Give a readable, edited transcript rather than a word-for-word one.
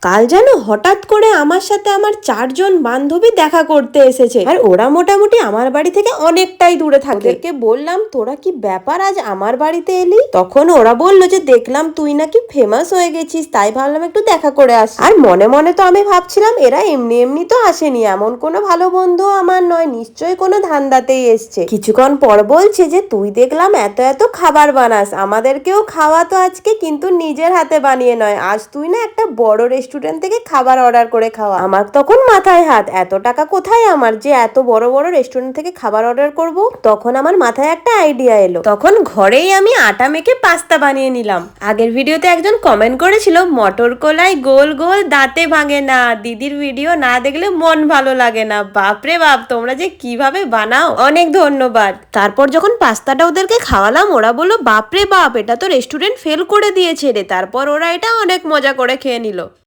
কাল যেন হঠাৎ করে আমার সাথে আমার 4জন বান্ধবী দেখা করতে এসেছে, আর ওরা মোটামুটি আমার বাড়ি থেকে অনেকটাই দূরে থাকে। ওদেরকে বললাম তোরা কি ব্যাপার আজ আমার বাড়িতে এলি? তখন ওরা বললো যে দেখলাম তুই নাকি ফেমাস হয়ে গেছিস, তাই ভাবলাম একটু দেখা করে আসি। আর মনে মনে তো আমি ভাবছিলাম এরা এমনি এমনি তো আসেনি, এমন কোনো ভালো বন্ধু আমার নয়, নিশ্চয়ই কোনো ধান্দাতেই এসছে। কিছুক্ষণ পর বলছে যে তুই দেখলাম এত এত খাবার বানাস, আমাদেরকেও খাওয়া তো আজকে, কিন্তু নিজের হাতে বানিয়ে নয়। আজ তুই না একটা বড় রেস্টুরেন্ট থেকে খাবার অর্ডার করে খাওয়া। আমার তখন মাথায় হাত, এত টাকা কোথায় আমার যে এত বড় বড় রেস্টুরেন্ট থেকে খাবার অর্ডার করব। তখন আমার মাথায় একটা আইডিয়া এলো, তখন ঘরেই আমি আটা মেখে পাস্তা বানিয়ে নিলাম। আগের ভিডিওতে একজন কমেন্ট করেছিল মটর কলাই গোল গোল দাঁতে ভাঙে না, দিদির ভিডিও না দেখলে মন ভালো লাগে না। বাপরে বাপ, তোমরা যে কিভাবে বানাও, অনেক ধন্যবাদ। তারপর যখন পাস্তাটা ওদেরকে খাওয়ালাম, ওরা বললো বাপরে বাপ, এটা তো রেস্টুরেন্ট ফেল করে দিয়েছে রে। তারপর ওরা এটা অনেক মজা করে খেয়ে নিল।